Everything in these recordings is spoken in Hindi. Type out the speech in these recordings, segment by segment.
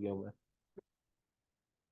गया हूं मैं।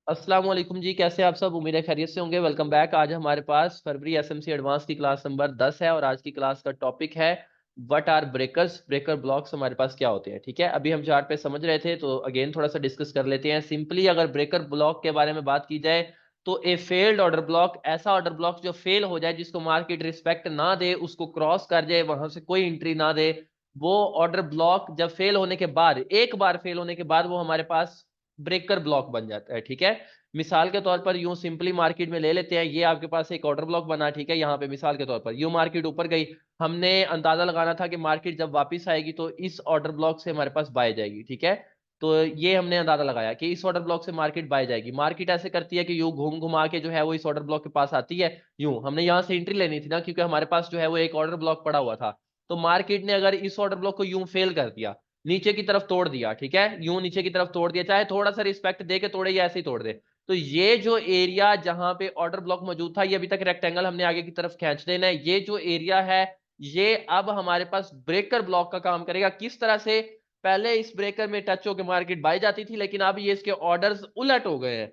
अस्सलाम वालेकुम जी, कैसे आप सब? उम्मीद है खैरियत से होंगे। Welcome back. आज हमारे पास फरवरी एसएमसी एडवांस की क्लास नंबर 10 है और आज की क्लास का टॉपिक है what are breakers, breaker blocks हमारे पास क्या होते हैं। ठीक है, अभी हम चार्ट पे समझ रहे थे तो अगेन थोड़ा सा डिस्कस कर लेते हैं। सिंपली अगर ब्रेकर ब्लॉक के बारे में बात की जाए तो ए फेल्ड ऑर्डर ब्लॉक, ऐसा ऑर्डर ब्लॉक जो फेल हो जाए, जिसको मार्केट रिस्पेक्ट ना दे, उसको क्रॉस कर जाए, वहां से कोई एंट्री ना दे, वो ऑर्डर ब्लॉक जब फेल होने के बाद, एक बार फेल होने के बाद, वो हमारे पास ब्रेकर ब्लॉक बन जाता है। ठीक है, मिसाल के तौर पर यूं सिंपली मार्केट में ले लेते हैं, ये आपके पास एक ऑर्डर ब्लॉक बना। ठीक है, यहाँ पे मिसाल के तौर पर यूं मार्केट ऊपर गई, हमने अंदाजा लगाना था कि मार्केट जब वापस आएगी तो इस ऑर्डर ब्लॉक से हमारे पास बाय जाएगी। ठीक है, तो ये हमने अंदाजा लगाया कि इस ऑर्डर ब्लॉक से मार्केट बाय जाएगी। मार्केट ऐसे करती है कि यूं घूम घुमा के जो है वो इस ऑर्डर ब्लॉक के पास आती है। यूं हमने यहाँ से एंट्री लेनी थी ना, क्योंकि हमारे पास जो है वो एक ऑर्डर ब्लॉक पड़ा हुआ था। तो मार्केट ने अगर इस ऑर्डर ब्लॉक को यूं फेल कर दिया, नीचे की तरफ तोड़ दिया, ठीक है, यूं नीचे की तरफ तोड़ दिया, चाहे थोड़ा सा रिस्पेक्ट दे के तोड़े या ऐसे ही तोड़ दे, तो ये जो एरिया जहां पे ऑर्डर ब्लॉक मौजूद था, ये अभी तक रेक्टेंगल हमने आगे की तरफ खींच देना है। ये जो एरिया है, ये अब हमारे पास ब्रेकर ब्लॉक का काम करेगा। किस तरह से? पहले इस ब्रेकर में टच होकर मार्केट बाई जाती थी, लेकिन अब ये इसके ऑर्डर्स उलट हो गए हैं।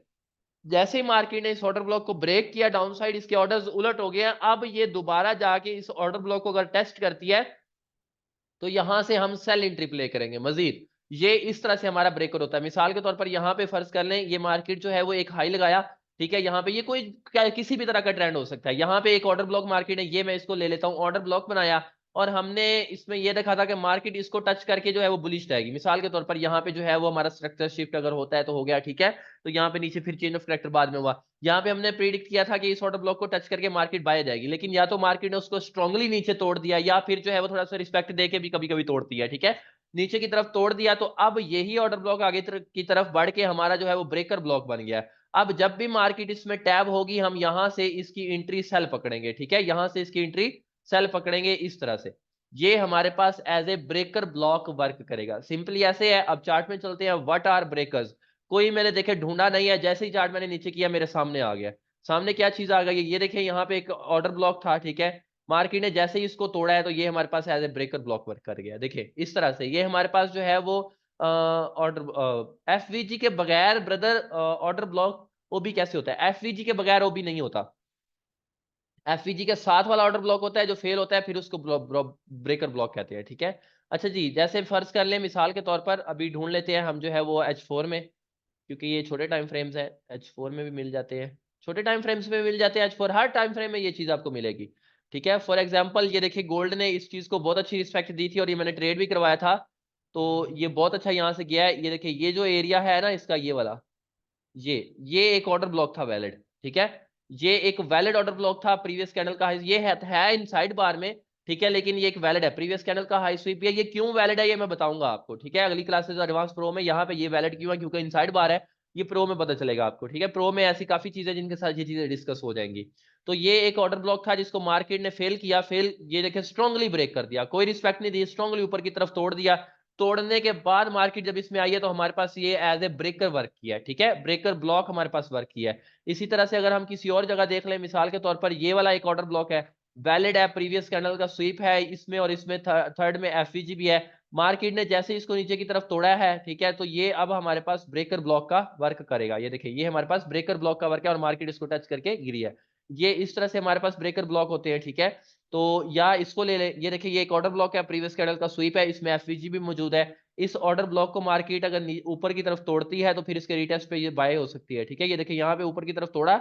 जैसे ही मार्केट ने इस ऑर्डर ब्लॉक को ब्रेक किया डाउन साइड, इसके ऑर्डर्स उलट हो गए हैं। अब ये दोबारा जाके इस ऑर्डर ब्लॉक को अगर टेस्ट करती है तो यहां से हम सेल एंट्री प्ले करेंगे मजीद। ये इस तरह से हमारा ब्रेकर होता है। मिसाल के तौर पर यहां पे फर्ज कर लें, ये मार्केट जो है वो एक हाई लगाया। ठीक है, यहाँ पे ये कोई किसी भी तरह का ट्रेंड हो सकता है। यहाँ पे एक ऑर्डर ब्लॉक मार्केट है, ये मैं इसको ले लेता हूँ, ऑर्डर ब्लॉक बनाया, और हमने इसमें यह देखा था कि मार्केट इसको टच करके जो है वो बुलिश जाएगी। मिसाल के तौर पर यहाँ पे जो है वो हमारा स्ट्रक्चर शिफ्ट अगर होता है तो हो गया। ठीक है, तो यहाँ पे नीचे फिर चेंज ऑफ करेक्टर बाद में हुआ। यहाँ पे हमने प्रिडिक्ट किया था कि इस ऑर्डर ब्लॉक को टच करके मार्केट बाय जाएगी, लेकिन या तो मार्केट ने उसको स्ट्रांगली नीचे तोड़ दिया, या फिर जो है वो थोड़ा सा रिस्पेक्ट देके भी कभी कभी तोड़ती है। ठीक है, नीचे की तरफ तोड़ दिया, तो अब यही ऑर्डर ब्लॉक आगे की तरफ बढ़ के हमारा जो है वो ब्रेकर ब्लॉक बन गया। अब जब भी मार्केट इसमें टैब होगी, हम यहां से इसकी एंट्री सेल पकड़ेंगे। ठीक है, यहां से इसकी एंट्री सेल पकड़ेंगे इस तरह से। ये हमारे पास as a breaker block work करेगा। सिंपली ऐसे है। अब चार्ट में चलते हैं। What are breakers? कोई मैंने देखे ढूंढा नहीं है, जैसे ही चार्ट मैंने नीचे किया मेरे सामने आ गया। सामने क्या चीज आ गई? ये देखिए, यहाँ पे एक ऑर्डर ब्लॉक था। ठीक है, मार्केट ने जैसे ही इसको तोड़ा है तो ये हमारे पास as a breaker block work कर गया। देखिए इस तरह से ये हमारे पास जो है वो ऑर्डर एफवीजी के बगैर ब्रदर ऑर्डर ब्लॉक ओबी कैसे होता है? एफवीजी के बगैर ओबी नहीं होता। एफवीजी के साथ वाला ऑर्डर ब्लॉक होता है जो फेल होता है, फिर उसको ब्रेकर ब्लॉक कहते हैं। ठीक है, अच्छा जी, जैसे फर्ज कर लें मिसाल के तौर पर, अभी ढूंढ लेते हैं हम जो है वो H4 में, क्योंकि ये छोटे टाइम फ्रेम्स हैं, H4 में भी मिल जाते हैं, छोटे टाइम फ्रेम्स में भी मिल जाते हैं H4, हर टाइम फ्रेम में ये चीज आपको मिलेगी। ठीक है, फॉर एग्जांपल ये देखिए, गोल्ड ने इस चीज को बहुत अच्छी रिस्पेक्ट दी थी और ये मैंने ट्रेड भी करवाया था, तो ये बहुत अच्छा यहाँ से गया है। ये देखिए, ये जो एरिया है ना इसका, ये वाला, ये एक ऑर्डर ब्लॉक था वैलिड। ठीक है, ये एक वैलिड ऑर्डर ब्लॉक था। प्रीवियस कैंडल का हाई ये है इनसाइड बार में। ठीक है, लेकिन ये एक वैलिड है, प्रीवियस कैंडल का हाई स्वीप है। ये क्यों वैलिड है ये मैं बताऊंगा आपको। ठीक है, अगली क्लासेस एडवांस प्रो में यहाँ पे ये वैलिड क्यों है, क्योंकि इनसाइड बार है। ये प्रो में पता चलेगा आपको। ठीक है, प्रो में ऐसी काफी चीजें जिनके साथ ये चीजें डिस्कस हो जाएंगी। तो ये एक ऑर्डर ब्लॉक था जिसको मार्केट ने फेल किया। फेल, ये देखिए, स्ट्रांगली ब्रेक कर दिया, कोई रिस्पेक्ट नहीं दी, स्ट्रांगली ऊपर की तरफ तोड़ दिया। तोड़ने के बाद मार्केट जब इसमें आई है तो हमारे पास ये एज ए ब्रेकर वर्क किया है। ठीक है, ब्रेकर ब्लॉक हमारे पास वर्क किया है। इसी तरह से अगर हम किसी और जगह देख लें, मिसाल के तौर पर ये वाला एक ऑर्डर ब्लॉक है, वैलिड है, प्रीवियस कैंडल का स्वीप है इसमें, और इसमें थर्ड में एफवीजी भी है। मार्केट ने जैसे इसको नीचे की तरफ तोड़ा है, ठीक है, तो ये अब हमारे पास ब्रेकर ब्लॉक का वर्क करेगा। ये देखिए, ये हमारे पास ब्रेकर ब्लॉक का वर्क है और मार्केट इसको टच करके गिरी है। ये इस तरह से हमारे पास ब्रेकर ब्लॉक होते हैं। ठीक है, तो या इसको ले ले, ये देखिए, ये एक ऑर्डर ब्लॉक है, प्रीवियस कैंडल का स्वीप है, इसमें एफवीजी भी मौजूद है। इस ऑर्डर ब्लॉक को मार्केट अगर ऊपर की तरफ तोड़ती है तो फिर इसके रिटेस्ट पे ये बाय हो सकती है। ठीक है, ये देखिए, यहाँ पे ऊपर की तरफ तोड़ा,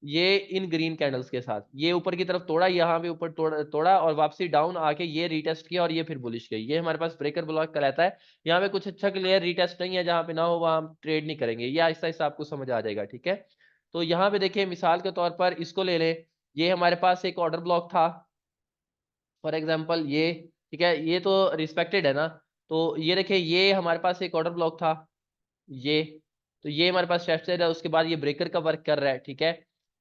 ये इन ग्रीन कैंडल्स के साथ ये ऊपर की तरफ तोड़ा, यहाँ पे ऊपर तोड़ा और वापसी डाउन आके ये रीटेस्ट किया और ये फिर बुलिश गई। ये हमारे पास ब्रेकर ब्लॉक कहलाता है। यहाँ पे कुछ अच्छा क्लियर रीटेस्ट नहीं है, जहाँ पे ना हो वहाँ हम ट्रेड नहीं करेंगे। ये आहिस्ता आहिस्ता आपको समझ आ जाएगा। ठीक है, तो यहाँ पे देखिए, मिसाल के तौर पर इसको ले लें, ये हमारे पास एक ऑर्डर ब्लॉक था, फॉर एग्जाम्पल ये। ठीक है, ये तो रिस्पेक्टेड है ना, तो ये देखिए, ये हमारे पास एक ऑर्डर ब्लॉक था, ये, तो ये हमारे पास टेस्ट है, उसके बाद ये ब्रेकर का वर्क कर रहा है। ठीक है,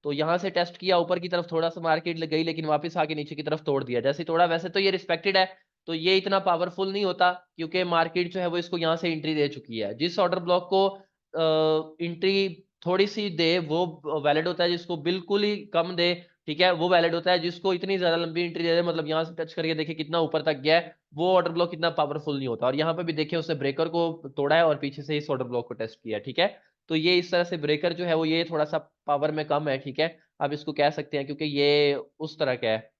तो यहाँ से टेस्ट किया, ऊपर की तरफ थोड़ा सा मार्केट लग गई, लेकिन वापस आके नीचे की तरफ तोड़ दिया। जैसे तोड़ा वैसे तो ये रिस्पेक्टेड है, तो ये इतना पावरफुल नहीं होता, क्योंकि मार्केट जो है वो इसको यहाँ से एंट्री दे चुकी है। जिस ऑर्डर ब्लॉक को एंट्री थोड़ी सी दे वो वैलिड होता है, जिसको बिल्कुल ही कम दे ठीक है, वो वैलिड होता है जिसको इतनी ज्यादा लंबी एंट्री दे दे, मतलब यहाँ से टच करके देखे कितना ऊपर तक गया है, वो ऑर्डर ब्लॉक इतना पावरफुल नहीं होता। और यहाँ पे भी देखिए उसने ब्रेकर को तोड़ा है और पीछे से इस ऑर्डर ब्लॉक को टेस्ट किया, ठीक है। तो ये इस तरह से ब्रेकर जो है वो ये थोड़ा सा पावर में कम है, ठीक है, आप इसको कह सकते हैं, क्योंकि ये उस तरह का है,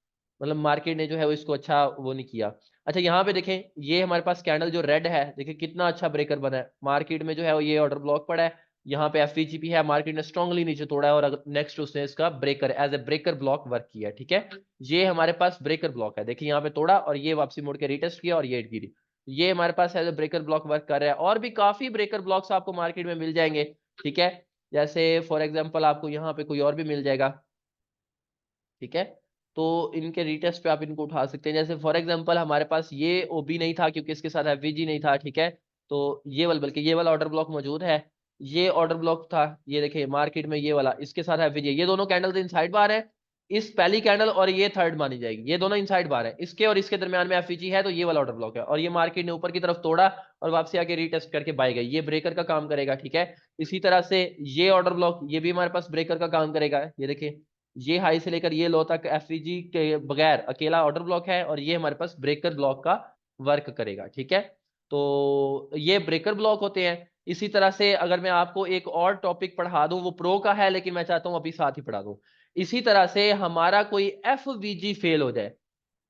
मतलब मार्केट ने जो है वो इसको अच्छा वो नहीं किया। अच्छा यहाँ पे देखें, ये हमारे पास कैंडल जो रेड है, देखिए कितना अच्छा ब्रेकर बना है, मार्केट में जो है वो ये ऑर्डर ब्लॉक पड़ा है, यहाँ पे एफवीजीपी है, मार्केट ने स्ट्रांगली नीचे तोड़ा है और नेक्स्ट उसने इसका breaker as a breaker block work किया, ठीक है। ये हमारे पास ब्रेकर ब्लॉक है, देखिए यहाँ पे तोड़ा और ये वापसी मोड़ के रिटेस्ट किया और ये गिरी, ये हमारे पास as a breaker block work कर रहा है। और भी काफी ब्रेकर ब्लॉक्स आपको मार्केट में मिल जाएंगे, ठीक है, जैसे फॉर एग्जाम्पल आपको यहाँ पे कोई और भी मिल जाएगा, ठीक है। तो इनके रिटेस्ट पे आप इनको उठा सकते हैं, जैसे फॉर एग्जांपल हमारे पास ये ओबी नहीं था क्योंकि इसके साथ एफवीजी नहीं था, ठीक है। तो ये वाला, बल्कि ये वाला ऑर्डर ब्लॉक मौजूद है, ये ऑर्डर ब्लॉक था, ये देखिए मार्केट में ये वाला, इसके साथ एफवीजी, ये दोनों कैंडल्स इनसाइड बार है, इस पहली कैंडल और ये थर्ड मानी जाएगी, ये दोनों इनसाइड बार है, इसके और इसके दरमियान में एफवीजी है, तो ये वाला ऑर्डर ब्लॉक है, और ये मार्केट ने ऊपर की तरफ तोड़ा और वापसी आके रीटेस्ट करके बाय गई, ये ब्रेकर का काम करेगा, ठीक है। इसी तरह से ये ऑर्डर ब्लॉक, ये भी हमारे पास ब्रेकर का काम करेगा, ये देखिए ये हाई से लेकर ये लो तक एफवीजी के बगैर अकेला ऑर्डर ब्लॉक है, और ये हमारे पास ब्रेकर ब्लॉक का वर्क करेगा, ठीक है। तो ये ब्रेकर ब्लॉक होते हैं। इसी तरह से अगर मैं आपको एक और टॉपिक पढ़ा दूं, वो प्रो का है लेकिन मैं चाहता हूं अभी साथ ही पढ़ा दूं। इसी तरह से हमारा कोई एफवीजी फेल हो जाए,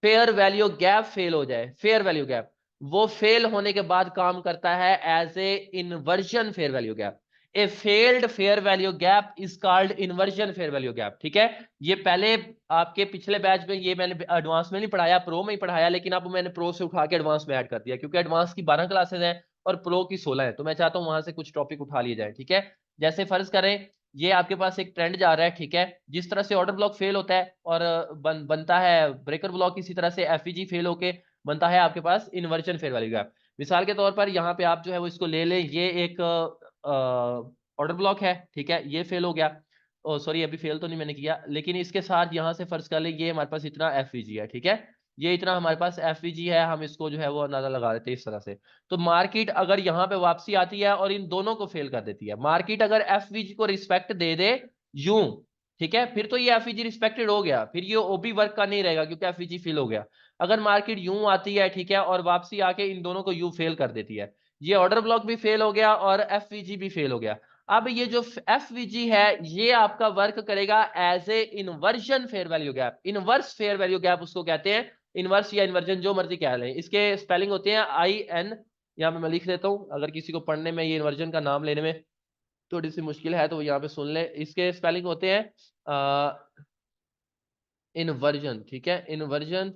फेयर वैल्यू गैप फेल हो जाए, फेयर वैल्यू गैप, वो फेल होने के बाद काम करता है as a inversion fair value gap. A failed fair value gap is called inversion fair value gap, ठीक है। ये पहले आपके पिछले बैच में ये मैंने एडवांस में नहीं पढ़ाया, प्रो में ही पढ़ाया, लेकिन अब मैंने प्रो से उठा के एडवांस में ऐड कर दिया, क्योंकि एडवांस की 12 क्लासेस हैं और प्रो की 16 है, तो मैं चाहता हूं वहां से कुछ टॉपिक उठा लिए जाए, ठीक है। जैसे फर्ज करें ये आपके पास एक ट्रेंड जा रहा है, ठीक है, जिस तरह से ऑर्डर ब्लॉक फेल होता है और बनता है ब्रेकर ब्लॉक, इसी तरह से एफईजी फेल होके बनता है आपके पास इन्वर्जन फेयर वैल्यू गैप। मिसाल के तौर पर यहाँ पे आप जो है वो इसको ले लें, ये एक ऑर्डर ब्लॉक है, ठीक है, ये फेल हो गया, ओ सॉरी अभी फेल तो नहीं मैंने किया, लेकिन इसके साथ यहाँ से फर्ज कर ले ये हमारे पास इतना एफईजी है, ठीक है, ये इतना हमारे पास एफईजी है, हम इसको जो है वो अंदाजा लगा देते हैं इस तरह से। तो मार्केट अगर यहाँ पे वापसी आती है और इन दोनों को फेल कर देती है, मार्केट अगर एफवीजी को रिस्पेक्ट दे दे यूं, ठीक है, फिर तो ये एफवीजी रिस्पेक्टेड हो गया, फिर ये ओबी वर्क का नहीं रहेगा क्योंकि एफवीजी फेल हो गया। अगर मार्केट यूं आती है, ठीक है, और वापसी आके इन दोनों को यू फेल कर देती है, ये ऑर्डर ब्लॉक भी फेल हो गया और एफवीजी भी फेल हो गया। अब ये जो एफवीजी है ये आपका वर्क करेगा as a inversion fair value gap, inverse fair value gap उसको कहते हैं, इनवर्स या इन्वर्जन जो मर्जी कह लें, इसके स्पेलिंग होते हैं आई एन, यहाँ पे मैं लिख देता हूँ, अगर किसी को पढ़ने में ये इन्वर्जन का नाम लेने में थोड़ी सी मुश्किल है तो वो यहाँ पे सुन ले, इसके स्पेलिंग होते हैं इन्वर्जन, ठीक है, इन्वर्जन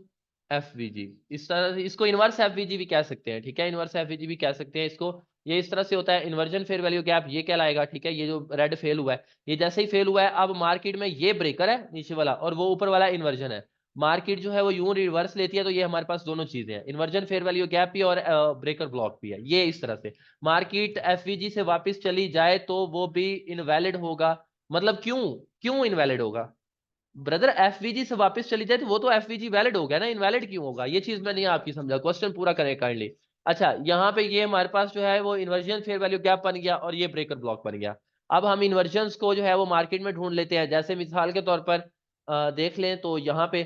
एफवीजी, इस तरह से इसको इनवर्स एफवीजी भी कह सकते हैं, ठीक है, इनवर्स एफवीजी भी कह सकते हैं इसको। ये इस तरह से होता है इन्वर्जन फेयर वैल्यू गैप, ये कहलाएगा, ठीक है। ये जो रेड फेल हुआ है, ये जैसे ही फेल हुआ है, अब मार्केट में ये ब्रेकर है नीचे वाला और वो ऊपर वाला इन्वर्जन है, मार्केट जो है वो यूं रिवर्स लेती है, तो ये हमारे पास दोनों चीजें हैं, इन्वर्जन फेयर वैल्यू गैप भी और ब्रेकर ब्लॉक भी है। ये इस तरह से मार्केट एफवीजी से वापस चली जाए तो वो भी इनवैलिड होगा, मतलब क्यों, क्यों इनवैलिड होगा ब्रदर, एफवीजी से वापस चली जाए तो वो तो एफवीजी वैलिड हो गया ना, इनवैलिड क्यों होगा, ये चीज मैं नहीं आपकी समझा, क्वेश्चन पूरा करें काइंडली। अच्छा यहाँ पे ये हमारे पास जो है वो इन्वर्जन फेयर वैल्यू गैप बन गया और ये ब्रेकर ब्लॉक बन गया। अब हम इन्वर्जन को जो है वो मार्केट में ढूंढ लेते हैं, जैसे मिसाल के तौर पर देख लें तो यहाँ पे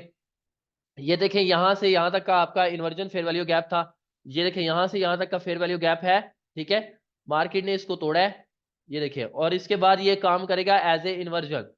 ये देखें यहाँ से यहाँ तक का आपका इन्वर्जन फेयर वैल्यू गैप था, ये देखें यहाँ से यहाँ तक का फेयर वैल्यू गैप है, ठीक है, मार्केट ने इसको तोड़ा है, ये देखिए, और इसके बाद ये काम करेगा एज ए इन्वर्जन,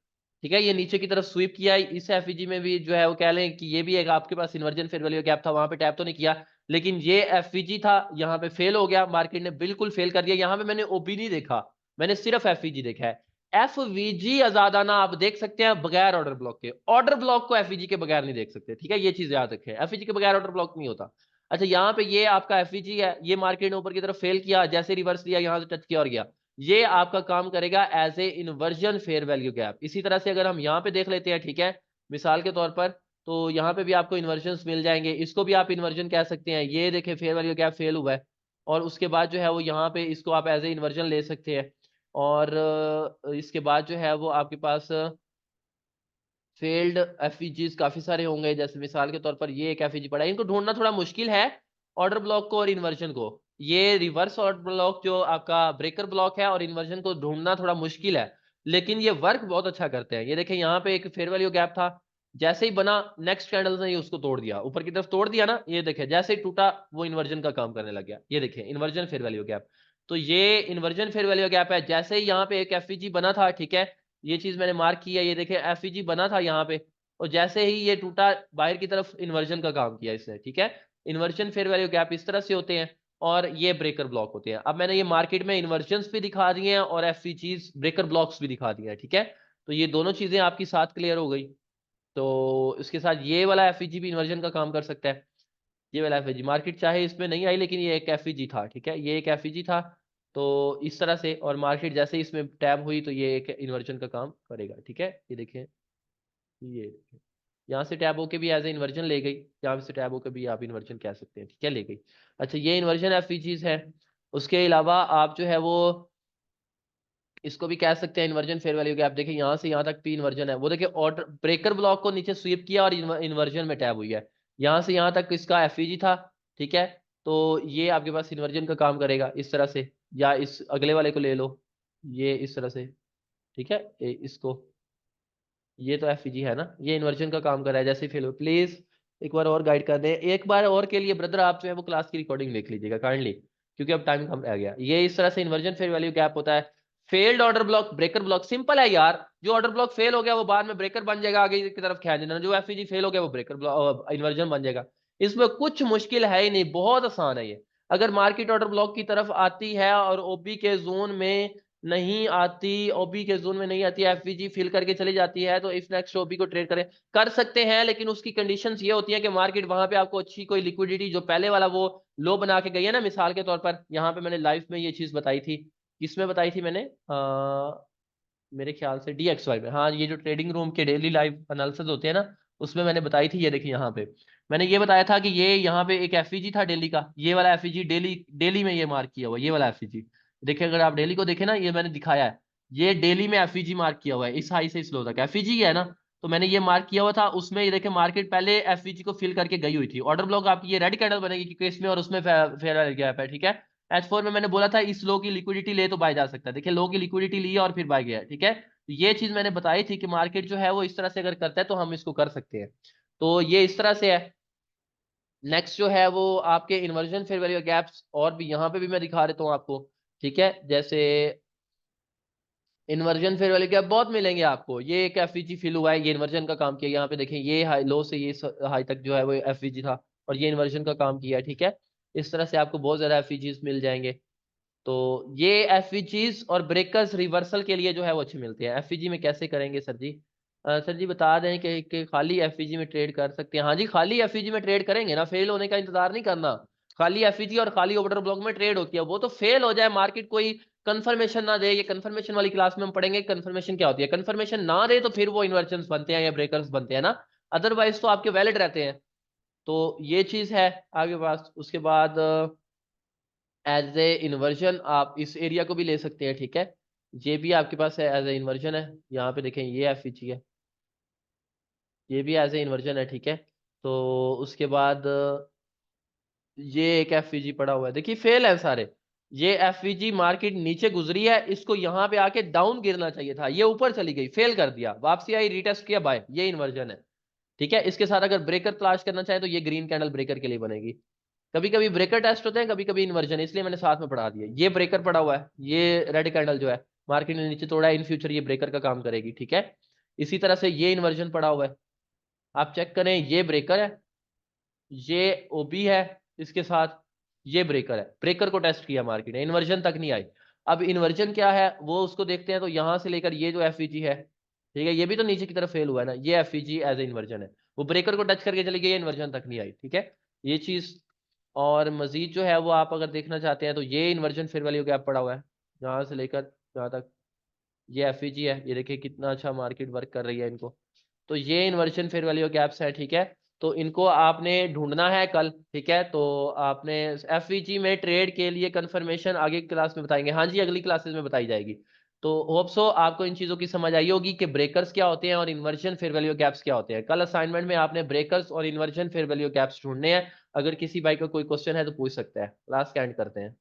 ठीक है, ये नीचे की तरफ स्वीप किया, इस एफईजी में भी जो है वो कह लें कि ये भी एक आपके पास इन्वर्जन फेयर वैल्यू गैप था, वहां पे टैप तो नहीं किया, लेकिन ये एफईजी था, यहाँ पे फेल हो गया, मार्केट ने बिल्कुल फेल कर दिया, यहाँ पे मैंने ओबी नहीं देखा, मैंने सिर्फ एफईजी देखा है। एफवीजी आजादाना आप देख सकते हैं बगैर ऑर्डर ब्लॉक के, ऑर्डर ब्लॉक को एफवीजी के बगैर नहीं देख सकते, ठीक है, ये चीज याद रखें, एफवीजी के बगैर ऑर्डर ब्लॉक नहीं होता। अच्छा यहाँ पे ये आपका एफवीजी है, ये मार्केट ने ऊपर की तरफ फेल किया, जैसे रिवर्स लिया यहाँ से टच किया और गया, ये आपका काम करेगा as a inversion fair value gap. इसी तरह से अगर हम यहाँ पे देख लेते हैं, ठीक है, मिसाल के तौर पर, तो यहाँ पे भी आपको इन्वर्जन मिल जाएंगे, इसको भी आप इन्वर्जन कह सकते हैं, ये देखें फेयर वैल्यू गैप फेल हुआ है और उसके बाद जो है वो यहाँ पे इसको आप एज ए इन्वर्जन ले सकते हैं, और इसके बाद जो है वो आपके पास फेल्ड एफईजीज काफी सारे होंगे, जैसे मिसाल के तौर पर ये एक एफईजी पड़ा है, इनको ढूंढना थोड़ा मुश्किल है, ऑर्डर ब्लॉक को और इन्वर्जन को, ये रिवर्स ऑर्डर ब्लॉक जो आपका ब्रेकर ब्लॉक है और इन्वर्जन को ढूंढना थोड़ा मुश्किल है, लेकिन ये वर्क बहुत अच्छा करते हैं। ये देखें यहाँ पे एक फेयर वैल्यू गैप था, जैसे ही बना नेक्स्ट कैंडल ने ये उसको तोड़ दिया, ऊपर की तरफ तोड़ दिया ना, ये देखें जैसे ही टूटा वो इन्वर्जन का काम करने लग गया। ये देखें इन्वर्जन फेयर वैल्यू गैप, तो ये इन्वर्जन फेयर वैल्यू गैप है। जैसे ही यहाँ पे एक एफईजी बना था, ठीक है, ये चीज मैंने मार्क की है, ये देखें एफईजी बना था यहाँ पे, और जैसे ही ये टूटा बाहर की तरफ इन्वर्जन का काम किया इसने, ठीक है। इन्वर्जन फेयर वैल्यू गैप इस तरह से होते हैं, और ये ब्रेकर ब्लॉक होते हैं। अब मैंने ये मार्केट में इन्वर्जन्स भी दिखा दिए हैं और एफईजीज ब्रेकर ब्लॉक्स भी दिखा दिए हैं, ठीक है। तो ये दोनों चीजें आपकी साथ क्लियर हो गई। तो इसके साथ ये वाला एफईजी भी इन्वर्जन का काम कर सकता है। ये वाला एफईजी मार्केट चाहे इसमें नहीं आई, लेकिन ये एक एफईजी था, ठीक है, ये एक एफईजी था। तो इस तरह से, और मार्केट जैसे ही इसमें टैब हुई तो ये एक इन्वर्जन का काम करेगा, ठीक है। ये देखें, ये देखें, यहाँ से टैब होके भी एज ए इन्वर्जन ले गई, यहाँ से टैब होके भी आप इन्वर्जन कह सकते हैं, ठीक है, ले गई। अच्छा, ये इन्वर्जन एफईजीज है। उसके अलावा आप जो है वो इसको भी कह सकते हैं इन्वर्जन फेयर वैल्यू गैप। देखिए यहाँ से यहाँ तक भी इन्वर्जन है, वो देखिए ऑर्डर ब्रेकर ब्लॉक को नीचे स्वीप किया और इन्वर्जन में टैब हुई है। यहाँ से यहाँ तक इसका एफईजी था, ठीक है। तो ये आपके पास इन्वर्जन का काम करेगा इस तरह से, या इस अगले वाले को ले लो, ये इस तरह से, ठीक है। इसको, ये तो एफईजी है ना, ये इन्वर्जन का काम कर रहा है। जैसे फेल हो, प्लीज एक बार और गाइड कर दें, एक बार और के लिए ब्रदर आप जो है वो क्लास की रिकॉर्डिंग देख लीजिएगा काइंडली, क्योंकि अब टाइम कम रह गया। ये इस तरह से इन्वर्जन फेयर वैल्यू गैप होता है। Failed order block, breaker block simple है यार, जो ऑर्डर ब्लॉक फेल हो गया वो बाद में ब्रेकर बन जाएगा, आगे की तरफ खींच देना। जो एफईजी फेल हो गया वो ब्रेकर ब्लॉक इन्वर्जन बन जाएगा। इसमें कुछ मुश्किल है ही नहीं, बहुत आसान है ये। अगर मार्केट ऑर्डर ब्लॉक की तरफ आती है और ओबी के जोन में नहीं आती, ओबी के जोन में नहीं आती, एफवीजी फिल करके चली जाती है, तो इफ नेक्स्ट ओबी को ट्रेड करें, कर सकते हैं। लेकिन उसकी कंडीशंस ये होती है कि मार्केट वहां पे आपको अच्छी कोई लिक्विडिटी, जो पहले वाला वो लो बना के गई है ना, मिसाल के तौर पर यहाँ पे मैंने लाइव में ये चीज बताई थी। किसमें बताई थी मैंने? मेरे ख्याल से DXY में, हाँ, ये जो ट्रेडिंग रूम के डेली लाइव एनालिसिस होते हैं ना, उसमें मैंने बताई थी। ये देखिए यहाँ पे मैंने ये बताया था कि ये यहाँ पे एक एफईजी था डेली का, ये वाला एफईजी डेली, डेली में ये मार्क किया हुआ ये वाला एफईजी। देखिए अगर आप डेली को देखें ना, ये मैंने दिखाया है, ये डेली में एफईजी मार्क किया हुआ है, इस हाई से इस लो तक एफईजी है ना। तो मैंने ये मार्क किया हुआ था उसमें, ये देखिए मार्केट पहले एफईजी को फिल करके गई हुई थी। ऑर्डर ब्लॉक आपकी ये रेड कैंडल बनेगी क्योंकि इसमें और उसमें फेयर गैप है, ठीक है। H4 में मैंने बोला था इस लो की लिक्विडिटी ले तो बाय जा सकता है, देखिए लो की लिक्विडिटी ली और फिर बाय गया, ठीक है। तो ये चीज मैंने बताई थी कि मार्केट जो है वो इस तरह से अगर करता है तो हम इसको कर सकते हैं। तो ये इस तरह से है। नेक्स्ट जो है वो आपके इन्वर्जन फेयर वैल्यू गैप्स, और भी यहाँ पे भी मैं दिखा देता हूँ आपको, ठीक है। जैसे इन्वर्जन फेयर वैल्यू गैप बहुत मिलेंगे आपको। ये एक एफईजी फिल हुआ है, ये इन्वर्जन का काम किया। यहाँ पे देखें ये हाई लो से ये हाई तक जो है वो एफईजी था, और ये इन्वर्जन का काम किया है, ठीक है। इस तरह से आपको बहुत ज्यादा एफईजीज मिल जाएंगे। तो ये एफईजीज और ब्रेकर्स रिवर्सल के लिए जो है वो अच्छे मिलते हैं। एफईजी में कैसे करेंगे सर जी? सर जी बता दें कि खाली एफईजी में ट्रेड कर सकते हैं। हाँ जी, खाली एफईजी में ट्रेड करेंगे ना, फेल होने का इंतजार नहीं करना। खाली एफईजी और खाली ऑर्डर ब्लॉक में ट्रेड होती है, वो तो फेल हो जाए, मार्केट कोई कंफर्मेशन ना दे। ये कंफर्मेशन वाली क्लास में हम पढ़ेंगे कंफर्मेशन क्या होती है। कंफर्मेशन ना दे तो फिर वो इन्वर्जन बनते हैं या ब्रेकर्स बनते हैं ना, अदरवाइज तो आपके वैलिड रहते हैं। तो ये चीज है आगे पास। उसके बाद एज ए इन्वर्जन आप इस एरिया को भी ले सकते हैं, ठीक है। ये भी आपके पास है एज ए इन्वर्जन है। यहाँ पे देखें ये एफईजी है, ये भी एज ए इन्वर्जन है, ठीक है। तो उसके बाद ये एक एफईजी पड़ा हुआ है, देखिए फेल है सारे। ये एफईजी मार्केट नीचे गुजरी है, इसको यहाँ पे आके डाउन गिरना चाहिए था, ये ऊपर चली गई, फेल कर दिया, वापसी आई, रीटेस्ट किया, बाय, ये इन्वर्जन है, ठीक है। इसके साथ अगर ब्रेकर तलाश करना चाहे तो ये ग्रीन कैंडल ब्रेकर के लिए बनेगी। कभी कभी ब्रेकर टेस्ट होते हैं, कभी कभी इन्वर्जन, इसलिए मैंने साथ में पढ़ा दिया। ये ब्रेकर पड़ा हुआ है, ये रेड कैंडल जो है मार्केट ने नीचे तोड़ा है, इन फ्यूचर ये ब्रेकर का काम करेगी, ठीक है। इसी तरह से ये इन्वर्जन पड़ा हुआ है, आप चेक करें, ये ब्रेकर है, ये ओबी है, इसके साथ ये ब्रेकर है। ब्रेकर को टेस्ट किया मार्केट ने, इन्वर्जन तक नहीं आई। अब इन्वर्जन क्या है वो उसको देखते हैं। तो यहां से लेकर ये जो एफईजी है, ठीक है, ये भी तो नीचे की तरफ फेल हुआ है ना, ये एफईजी एज ए इन्वर्जन है। वो ब्रेकर को टच करके चली गई, इन्वर्जन तक नहीं आई, ठीक है, ये चीज। और मजीद जो है वो आप अगर देखना चाहते हैं तो ये इन्वर्जन फेयर वैल्यू गैप पड़ा हुआ है, यहाँ से लेकर यहाँ तक, ये एफईजी है। ये देखिए कितना अच्छा मार्केट वर्क कर रही है इनको। तो ये इन्वर्जन फेयर वैल्यू गैप्स है, ठीक है। तो इनको आपने ढूंढना है कल, ठीक है। तो आपने एफईजी में ट्रेड के लिए कंफर्मेशन आगे की क्लास में बताएंगे, हाँ जी, अगली क्लासेस में बताई जाएगी। तो होप सो आपको इन चीज़ों की समझ आई होगी कि ब्रेकर्स क्या होते हैं और इन्वर्जन फेयर वैल्यू गैप्स क्या होते हैं। कल असाइनमेंट में आपने ब्रेकर्स और इन्वर्जन फेयर वैल्यू गैप्स ढूंढने हैं। अगर किसी भाई का कोई क्वेश्चन है तो पूछ सकता है। क्लास कैंड करते हैं।